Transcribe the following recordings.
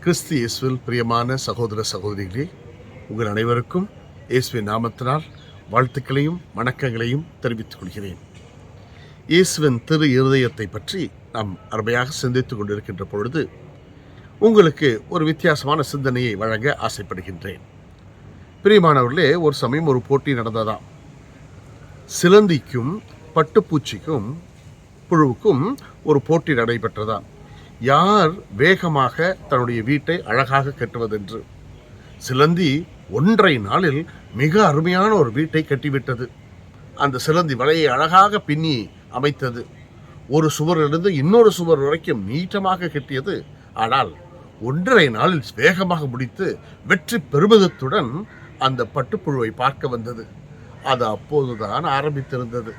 கிறிஸ்து இயேசுவில் பிரியமான சகோதர சகோதரிகளே, உங்கள் அனைவருக்கும் இயேசுவின் நாமத்தினால் வாழ்த்துக்களையும் வணக்கங்களையும் தெரிவித்துக் கொள்கிறேன். இயேசுவின் திரு இருதயத்தை பற்றி நாம் அருமையாக சிந்தித்துக் கொண்டிருக்கின்ற பொழுது உங்களுக்கு ஒரு வித்தியாசமான சிந்தனையை வழங்க ஆசைப்படுகின்றேன். பிரியமானவர்களே, ஒரு சமயம் ஒரு போட்டி நடந்ததாம். சிலந்திக்கும் பட்டுப்பூச்சிக்கும் புழுவுக்கும் ஒரு போட்டி நடைபெற்றதாம். யார் வேகமாக தன்னுடைய வீட்டை அழகாக கட்டுவதென்று. சிலந்தி 1.5 நாளில் மிக அருமையான ஒரு வீட்டை கட்டிவிட்டது. அந்த சிலந்தி வலையை அழகாக பின்னி அமைத்தது. ஒரு சுவரிலிருந்து இன்னொரு சுவர் வரைக்கும் நீட்டமாக கட்டியது. ஆனால் 1.5 நாளில் வேகமாக முடித்து வெற்றி பெருமிதத்துடன் அந்த பட்டுப்புழுவை பார்க்க வந்தது. அது அப்போதுதான் ஆரம்பித்திருந்தது.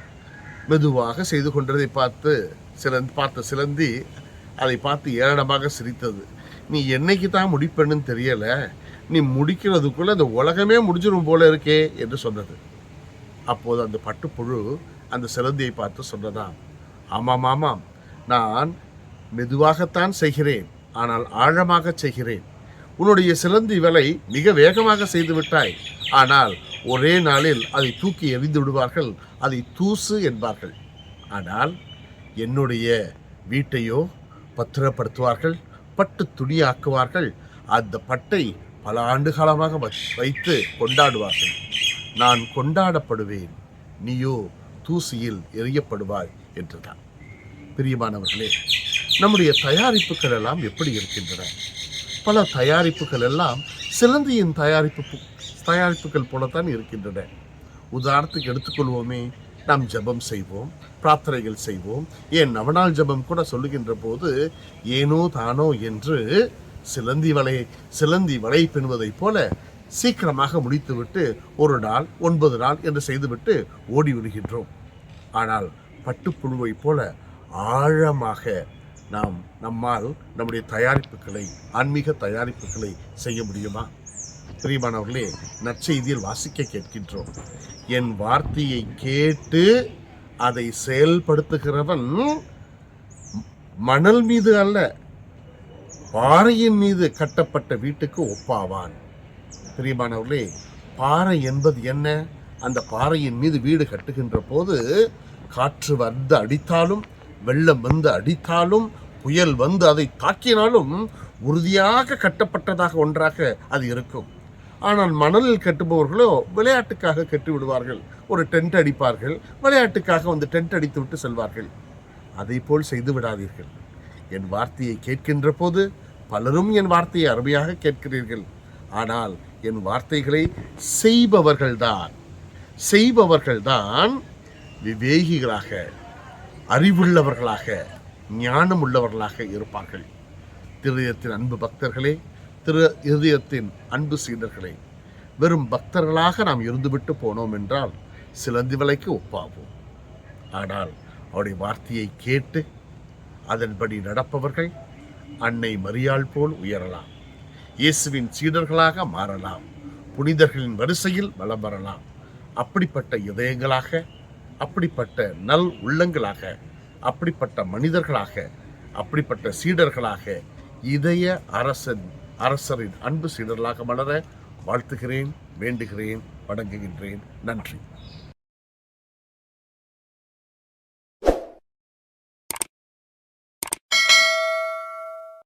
மெதுவாக செய்து கொண்டதை பார்த்த சிலந்தி அதை பார்த்து ஏளனமாக சிரித்தது. நீ என்னைக்கு தான் முடிப்பேன்னு தெரியல, நீ முடிக்கிறதுக்குள்ள அந்த உலகமே முடிஞ்சிடும் போல இருக்கே என்று சொன்னது. அப்போது அந்த பட்டுப்புழு அந்த சிலந்தியை பார்த்து சொன்னதாம், ஆமாம், நான் மெதுவாகத்தான் செய்கிறேன், ஆனால் ஆழமாக செய்கிறேன். உன்னுடைய சிலந்தி வலை மிக வேகமாக செய்து விட்டாய், ஆனால் ஒரே நாளில் அதை தூக்கி எறிந்து விடுவார்கள், அதை தூசு என்பார்கள். ஆனால் என்னுடைய வீட்டையோ பத்திரப்படுத்துவார்கள், பட்டு துணியாக்குவார்கள். அந்த பட்டை பல ஆண்டு காலமாக வைத்து கொண்டாடுவார்கள். நான் கொண்டாடப்படுவேன், நீயோ தூசியில் எறியப்படுவாய் என்றுதான். பிரியமானவர்களே, நம்முடைய தயாரிப்புகள் எல்லாம் எப்படி இருக்கின்றன? பல தயாரிப்புகள் எல்லாம் சிலந்தியின் தயாரிப்புகள் போலத்தான் இருக்கின்றன. உதாரணத்துக்கு எடுத்துக்கொள்வோமே, நாம் ஜெபம் செய்வோம், பிரார்த்தனைகள் செய்வோம். ஏன் நவநாள் ஜெபம் கூட சொல்லுகின்ற போது ஏனோ தானோ என்று சிலந்தி வலை பின்னுவதைப் போல சீக்கிரமாக முடித்துவிட்டு 1 நாள் 9 நாள் என்று செய்துவிட்டு ஓடி விடுகின்றோம். ஆனால் பட்டுப்புழுவை போல ஆழமாக நம்மால் நம்முடைய ஆன்மீக தயாரிப்புகளை செய்ய முடியுமா? பிரியமானவர்களே, நற்செய்தியில் வாசிக்க கேட்கின்றோம், என் வார்த்தையை கேட்டு அதை செயல்படுத்துகிறவன் மணல் மீது அல்ல, பாறையின் மீது கட்டப்பட்ட வீட்டுக்கு ஒப்பாவான். பிரியமானவர்களே, பாறை என்பது என்ன? அந்த பாறையின் மீது வீடு கட்டுகின்ற போது காற்று வந்து அடித்தாலும், வெள்ளம் வந்து அடித்தாலும், புயல் வந்து அதை தாக்கினாலும் உறுதியாக கட்டப்பட்டதாக ஒன்றாக அது இருக்கும். ஆனால் மணலில் கட்டுபவர்களோ விளையாட்டுக்காக கட்டி விடுவார்கள். ஒரு டென்ட் அடிப்பார்கள், விளையாட்டுக்காக வந்து டென்ட் அடித்து விட்டு செல்வார்கள். அதை போல் செய்து விடாதீர்கள். என் வார்த்தையை கேட்கின்ற போது பலரும் என் வார்த்தையை அருமையாக கேட்கிறீர்கள். ஆனால் என் வார்த்தைகளை செய்பவர்கள்தான் விவேகிகளாக, அறிவுள்ளவர்களாக, ஞானம் உள்ளவர்களாக இருப்பார்கள். திருதயத்தின் அன்பு பக்தர்களே, இருதயத்தின் அன்பு சீடர்களே, வெறும் பக்தர்களாக நாம் இருந்துவிட்டு போனோம் என்றால் சிலந்தி வலைக்கு ஒப்பாவோம். ஆனால் அவருடைய வார்த்தையை கேட்டு அதன்படி நடப்பவர்கள் அன்னை மரியாள் போல் உயரலாம், இயேசுவின் சீடர்களாக மாறலாம், புனிதர்களின் வரிசையில் வலம் வரலாம். அப்படிப்பட்ட இதயங்களாக, அப்படிப்பட்ட நல் உள்ளங்களாக, அப்படிப்பட்ட மனிதர்களாக, அப்படிப்பட்ட சீடர்களாக, இதய அரசரின் அன்பு சீடர்களாக வளர வாழ்த்துகிறேன், வேண்டுகிறேன், வணங்குகின்றேன். நன்றி.